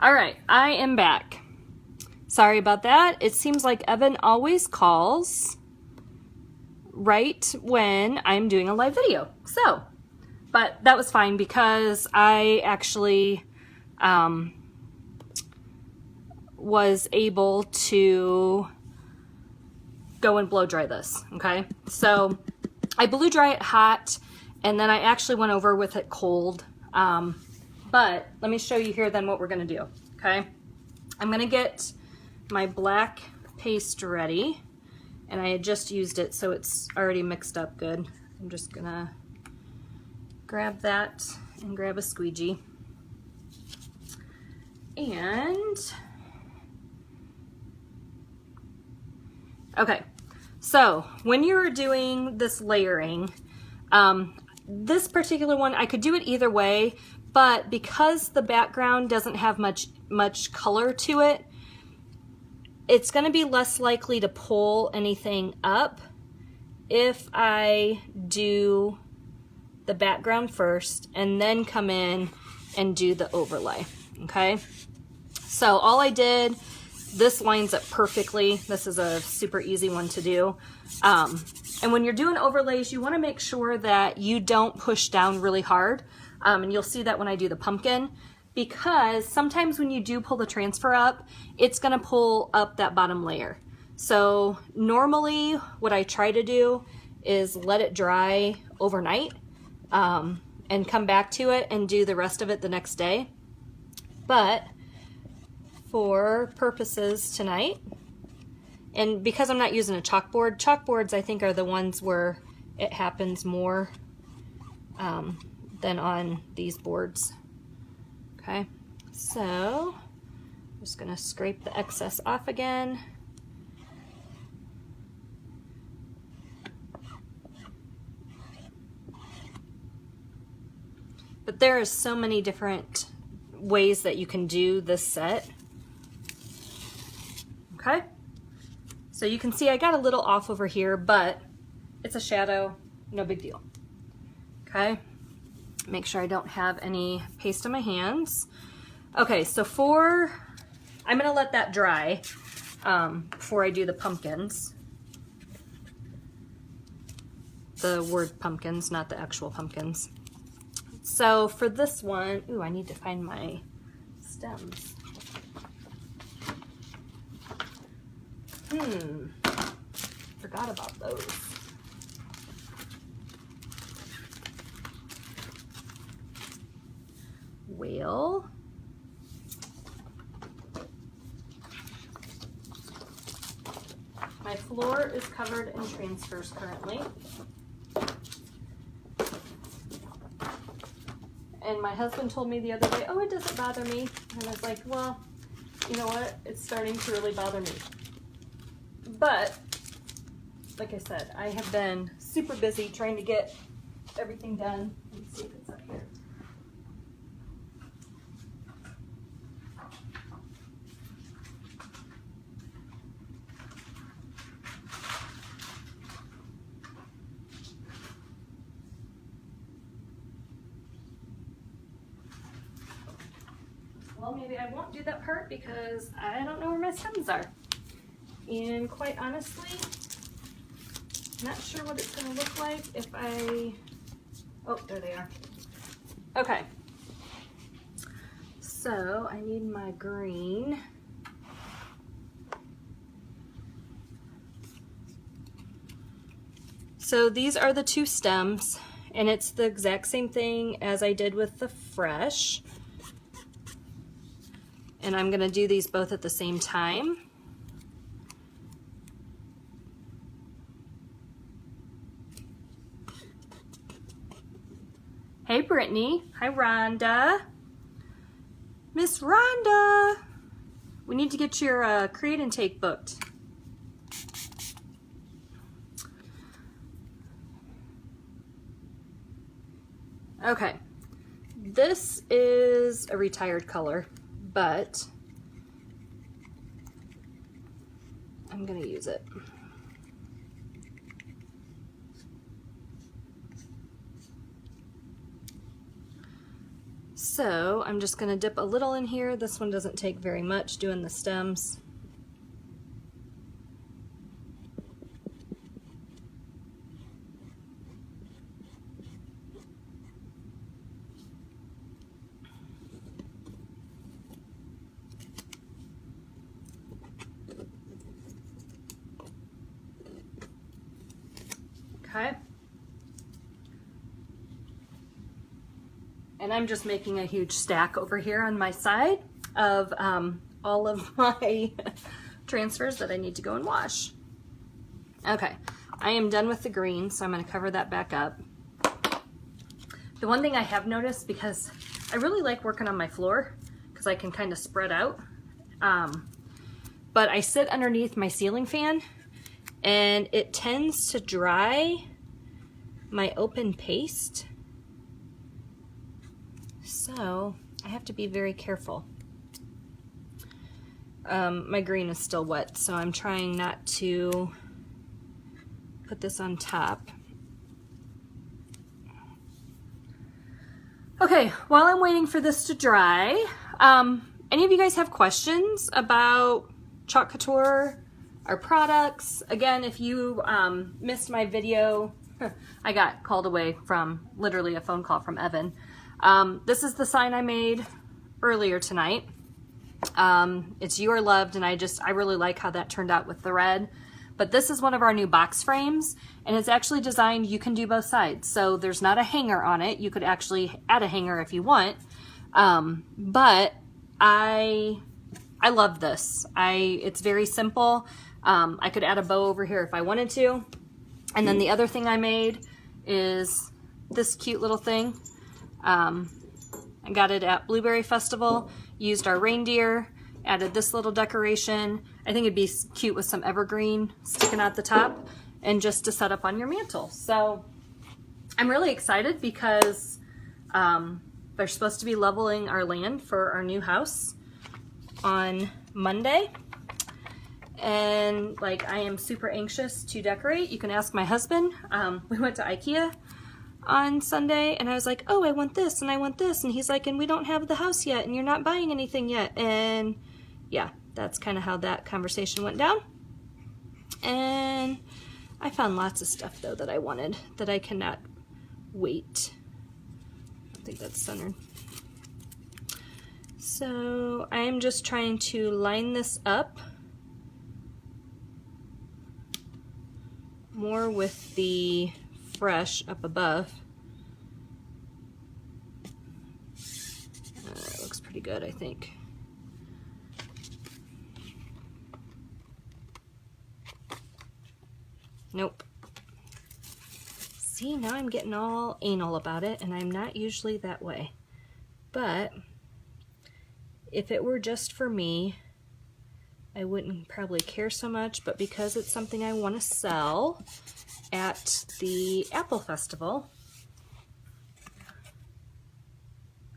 All right, I am back. Sorry about that. It seems like Evan always calls right when I'm doing a live video. So, but that was fine because I actually was able to go and blow dry this, okay? So I blew dry it hot, and then I actually went over with it cold. But let me show you here then what we're gonna do, okay? I'm gonna get my black paste ready, and I had just used it, so it's already mixed up good. I'm just gonna grab that and grab a squeegee. And, okay, so when you're doing this layering, this particular one, I could do it either way, but because the background doesn't have much color to it, it's going to be less likely to pull anything up if I do the background first and then come in and do the overlay, okay? So all I did, this lines up perfectly. This is a super easy one to do. And when you're doing overlays, you want to make sure that you don't push down really hard. And you'll see that when I do the pumpkin, because sometimes when you do pull the transfer up, it's going to pull up that bottom layer. So normally what I try to do is let it dry overnight and come back to it and do the rest of it the next day. But for purposes tonight, and because I'm not using a chalkboard, chalkboards I think are the ones where it happens more than on these boards. Okay, so I'm just gonna scrape the excess off again. But there are so many different ways that you can do this set. Okay, so you can see I got a little off over here, but it's a shadow, no big deal. Okay, make sure I don't have any paste on my hands. Okay, so I'm gonna let that dry before I do the pumpkins. The word pumpkins, not the actual pumpkins. So for this one, ooh, I need to find my stems. Forgot about those. Well, my floor is covered in transfers currently. And my husband told me the other day, oh, it doesn't bother me. And I was like, well, you know what? It's starting to really bother me. But, like I said, I have been super busy trying to get everything done. Let's see if it's up here. Well, maybe I won't do that part because I don't know where my stems are. And quite honestly, not sure what it's going to look like if I, oh, there they are. Okay, so I need my green. So these are the two stems, and it's the exact same thing as I did with the fresh. And I'm going to do these both at the same time. Hey Brittany, hi Rhonda. Miss Rhonda, we need to get your create and take booked. Okay, this is a retired color, but I'm gonna use it. So I'm just gonna dip a little in here. This one doesn't take very much doing the stems. Okay. And I'm just making a huge stack over here on my side of all of my transfers that I need to go and wash. Okay, I am done with the green, so I'm going to cover that back up. The one thing I have noticed, because I really like working on my floor, because I can kind of spread out, but I sit underneath my ceiling fan, and it tends to dry my open paste. So I have to be very careful. My green is still wet, so I'm trying not to put this on top. Okay, while I'm waiting for this to dry, any of you guys have questions about Chalk Couture, our products? Again, if you missed my video, I got called away from literally a phone call from Evan. This is the sign I made earlier tonight. It's You Are Loved, and I really like how that turned out with the red. But this is one of our new box frames, and it's actually designed, you can do both sides. So there's not a hanger on it. You could actually add a hanger if you want. But I love this. It's very simple. I could add a bow over here if I wanted to. And then the other thing I made is this cute little thing. I got it at Blueberry Festival, used our reindeer, added this little decoration. I think it'd be cute with some evergreen sticking out the top, and just to set up on your mantle. So I'm really excited because they're supposed to be leveling our land for our new house on Monday. And like, I am super anxious to decorate. You can ask my husband. We went to IKEA on Sunday, and I was like, oh, I want this and I want this, and he's like, and we don't have the house yet, and you're not buying anything yet. And yeah, that's kind of how that conversation went down. And I found lots of stuff though that I wanted that I cannot wait. I think that's centered. So I am just trying to line this up more with the fresh up above. It looks pretty good, I think. Nope. See, now I'm getting all anal about it, and I'm not usually that way. But if it were just for me, I wouldn't probably care so much, but because it's something I want to sell at the Apple Festival,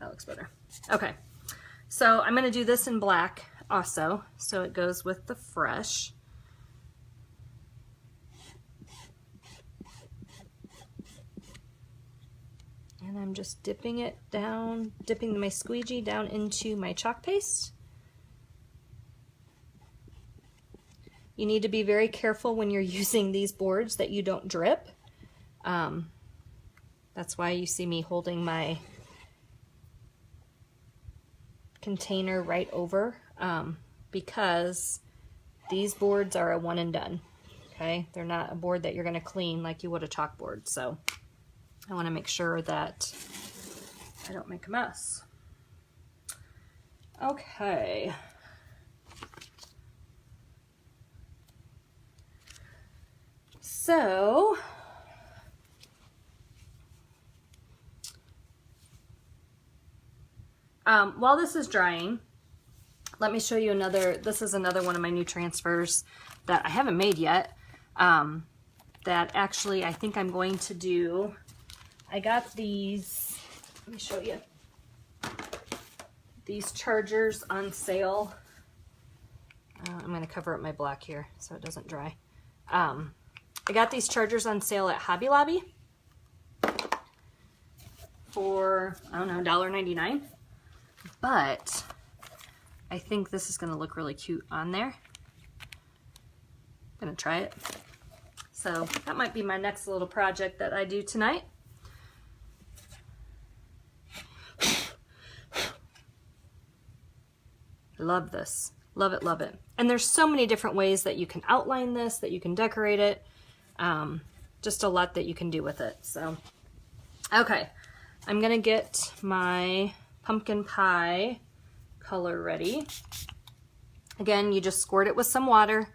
that looks better. Okay, so I'm going to do this in black also, so it goes with the fresh. And I'm just dipping it down, dipping my squeegee down into my chalk paste. You need to be very careful when you're using these boards that you don't drip. That's why you see me holding my container right over, because these boards are a one and done. Okay, they're not a board that you're going to clean like you would a chalkboard. So I want to make sure that I don't make a mess. Okay. So, while this is drying, let me show you another. This is another one of my new transfers that I haven't made yet, that actually I think I'm going to do. I got these, let me show you, these chargers on sale. I'm going to cover up my black here so it doesn't dry. I got these chargers on sale at Hobby Lobby for, I don't know, $1.99. but I think this is gonna look really cute on there. I'm gonna try it. So that might be my next little project that I do tonight. Love this. Love it, love it. And there's so many different ways that you can outline this, that you can decorate it. Just a lot that you can do with it. So, okay. I'm gonna get my pumpkin pie color ready. Again, you just squirt it with some water.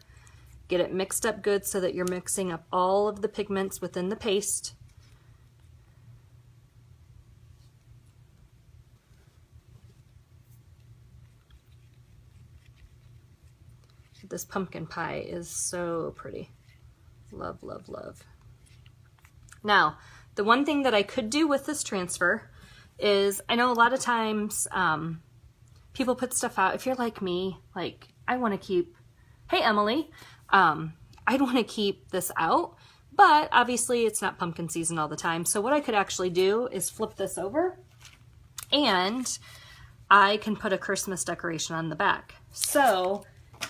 Get it mixed up good so that you're mixing up all of the pigments within the paste. This pumpkin pie is so pretty. Love, love, love. Now, the one thing that I could do with this transfer is, I know a lot of times people put stuff out. If you're like me, like I want to keep, hey Emily, I'd want to keep this out, but obviously it's not pumpkin season all the time. So what I could actually do is flip this over and I can put a Christmas decoration on the back. So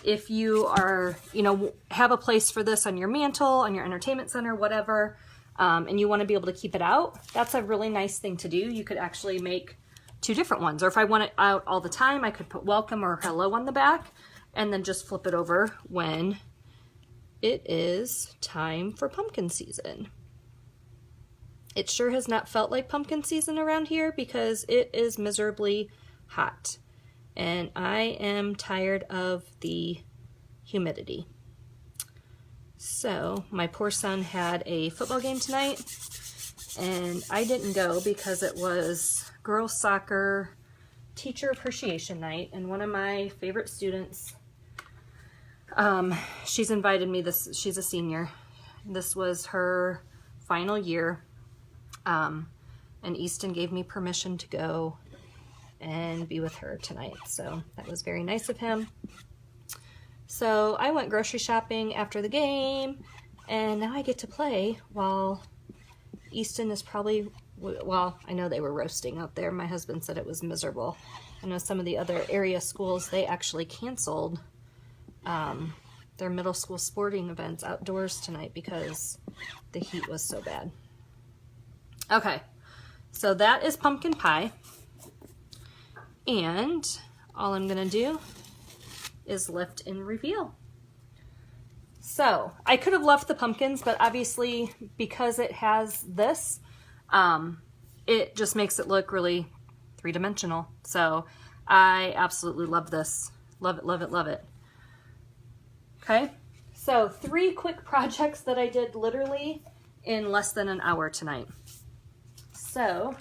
if you are, you know, have a place for this on your mantle, on your entertainment center, whatever, and you want to be able to keep it out, that's a really nice thing to do. You could actually make two different ones. Or if I want it out all the time, I could put welcome or hello on the back and then just flip it over when it is time for pumpkin season. It sure has not felt like pumpkin season around here because it is miserably hot. And I am tired of the humidity. So my poor son had a football game tonight and I didn't go because it was girls soccer teacher appreciation night, and one of my favorite students, she's invited me this, she's a senior. This was her final year, and Easton gave me permission to go and be with her tonight. So that was very nice of him. So I went grocery shopping after the game, and now I get to play while Easton is probably, well, I know they were roasting out there. My husband said it was miserable. I know some of the other area schools, they actually canceled their middle school sporting events outdoors tonight because the heat was so bad. Okay, so that is pumpkin pie. And all I'm gonna do is lift and reveal. So I could have left the pumpkins, but obviously because it has this, it just makes it look really three-dimensional. So I absolutely love this. Love it, love it, love it. Okay, so 3 quick projects that I did literally in less than an hour tonight. So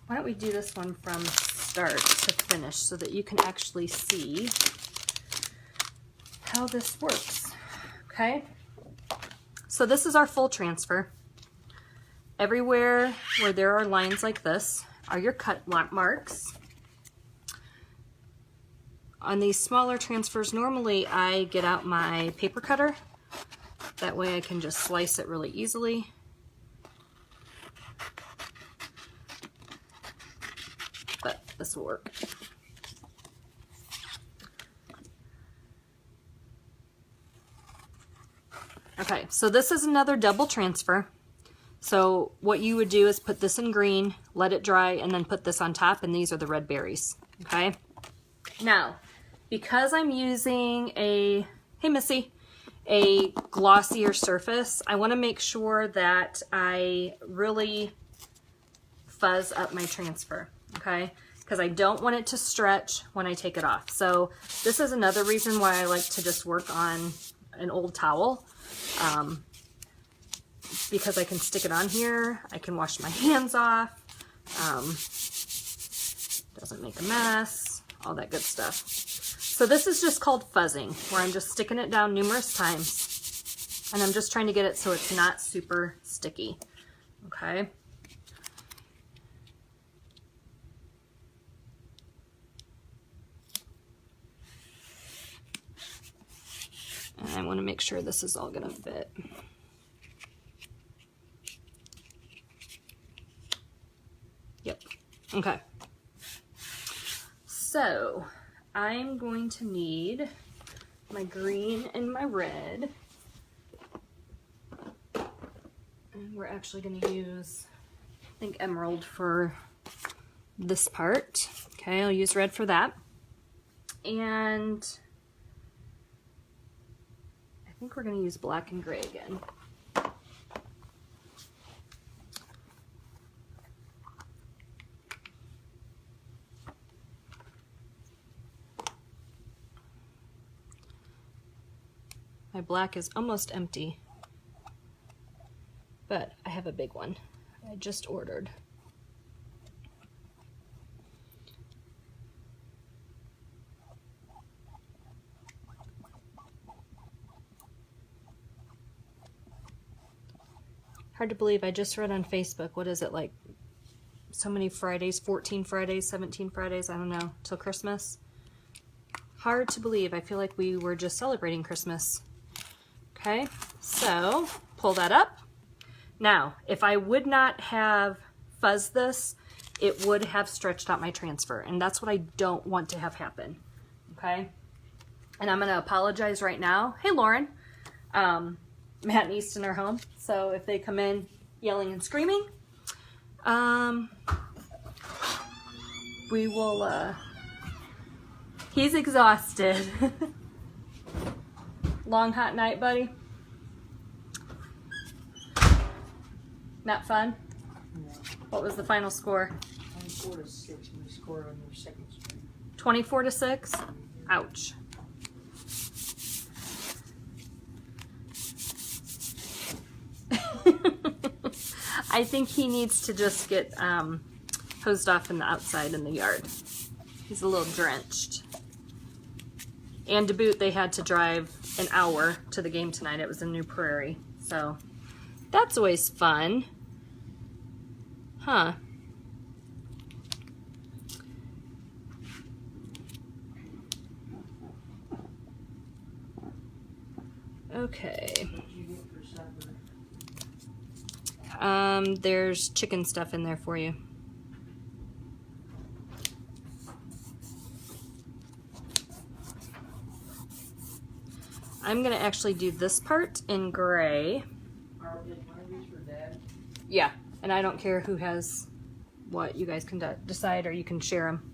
why don't we do this one from start to finish so that you can actually see how this works. Okay, so this is our full transfer. Everywhere where there are lines like this are your cut marks. On these smaller transfers, normally I get out my paper cutter. That way I can just slice it really easily. But this will work. Okay, so this is another double transfer. So what you would do is put this in green, let it dry, and then put this on top, and these are the red berries, okay? Now, because I'm using a, hey Missy, a glossier surface, I wanna make sure that I really fuzz up my transfer, okay? Because I don't want it to stretch when I take it off. So this is another reason why I like to just work on an old towel. Because I can stick it on here, I can wash my hands off, doesn't make a mess, all that good stuff. So this is just called fuzzing, where I'm just sticking it down numerous times, and I'm just trying to get it so it's not super sticky, okay? And I want to make sure this is all going to fit. Yep. Okay. So I'm going to need my green and my red. And we're actually going to use, I think, emerald for this part. Okay, I'll use red for that. And I think we're going to use black and gray again. My black is almost empty, but I have a big one I just ordered. Hard to believe, I just read on Facebook, what is it, like so many Fridays, 14 Fridays, 17 Fridays, I don't know, till Christmas. Hard to believe. I feel like we were just celebrating Christmas. Okay, so pull that up. Now, if I would not have fuzzed this, it would have stretched out my transfer, and that's what I don't want to have happen. Okay, and I'm going to apologize right now. Hey, Lauren. Matt and Easton are home, so if they come in yelling and screaming, we will, he's exhausted. Long, hot night, buddy? Not fun? No. What was the final score? 24-6, and we scored on their second string. 24-6? Ouch. I think he needs to just get hosed off in the outside in the yard. He's a little drenched. And to boot, they had to drive an hour to the game tonight. It was in New Prairie. So that's always fun. Huh. Okay. What did you get for supper? There's chicken stuff in there for you. I'm gonna actually do this part in gray. Are one of these for Dad? Yeah, and I don't care who has what. You guys can decide, or you can share them.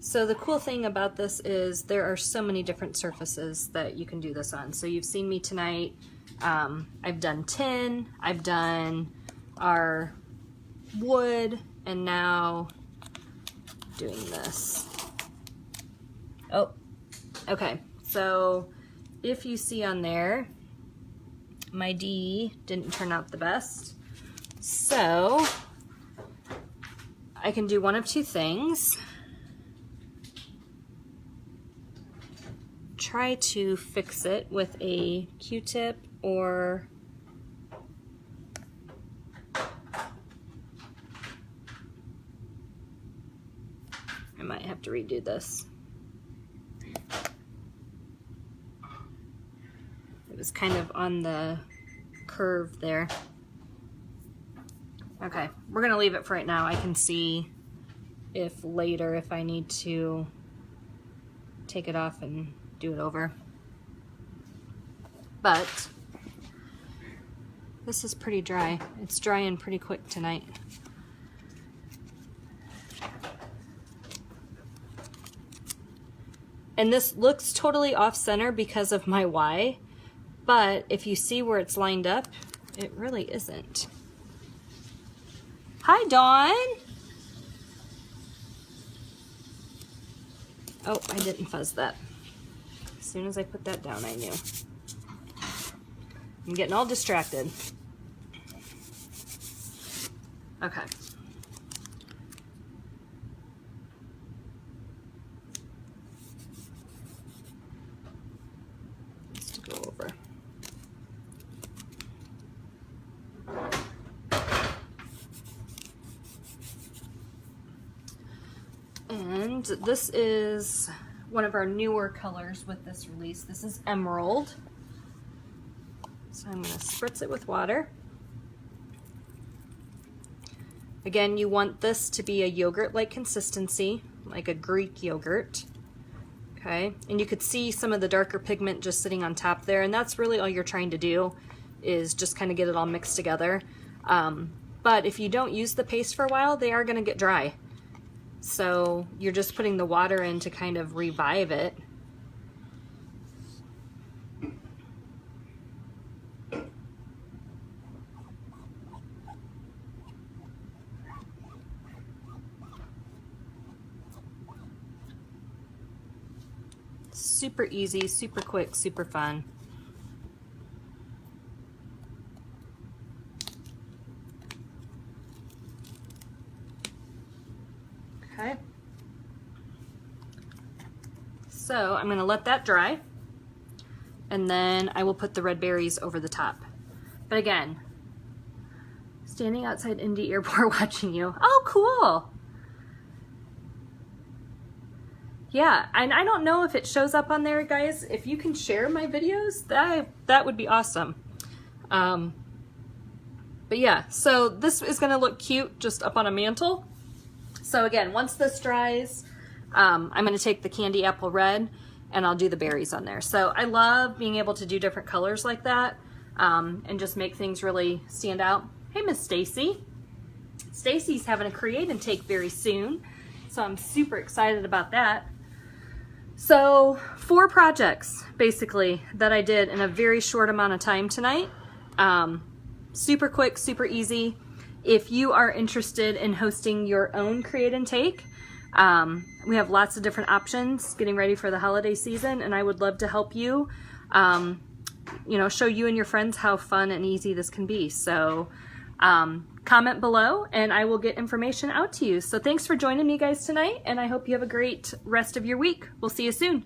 So the cool thing about this is there are so many different surfaces that you can do this on. So you've seen me tonight. I've done tin, I've done our wood, and now doing this. Oh, okay. So if you see on there, my D didn't turn out the best. So I can do one of two things. Try to fix it with a Q-tip, or I might have to redo this. It was kind of on the curve there. Okay, we're gonna leave it for right now. I can see if later, if I need to take it off and do it over. But this is pretty dry. It's drying pretty quick tonight. And this looks totally off center because of my Y, but if you see where it's lined up, it really isn't. Hi, Dawn. Oh, I didn't fuzz that. As soon as I put that down, I knew. I'm getting all distracted. Okay. Just to go over. And this is one of our newer colors with this release. This is Emerald. So I'm going to spritz it with water. Again, you want this to be a yogurt-like consistency, like a Greek yogurt. Okay, and you could see some of the darker pigment just sitting on top there, and that's really all you're trying to do, is just kind of get it all mixed together. But if you don't use the paste for a while, they are going to get dry. So you're just putting the water in to kind of revive it. Super easy, super quick, super fun. Okay. So I'm going to let that dry, and then I will put the red berries over the top. But again, standing outside Indy Airport watching you. Oh, cool. Yeah, and I don't know if it shows up on there, guys. If you can share my videos, that would be awesome. But yeah, so this is going to look cute just up on a mantle. So again, once this dries, I'm going to take the candy apple red and I'll do the berries on there. So I love being able to do different colors like that, and just make things really stand out. Hey, Miss Stacy. Stacy's having a create and take very soon, so I'm super excited about that. So 4 projects basically that I did in a very short amount of time tonight. Super quick, super easy. If you are interested in hosting your own create and take, we have lots of different options getting ready for the holiday season, and I would love to help you, you know, show you and your friends how fun and easy this can be. So comment below and I will get information out to you. So thanks for joining me, guys, tonight, and I hope you have a great rest of your week. We'll see you soon.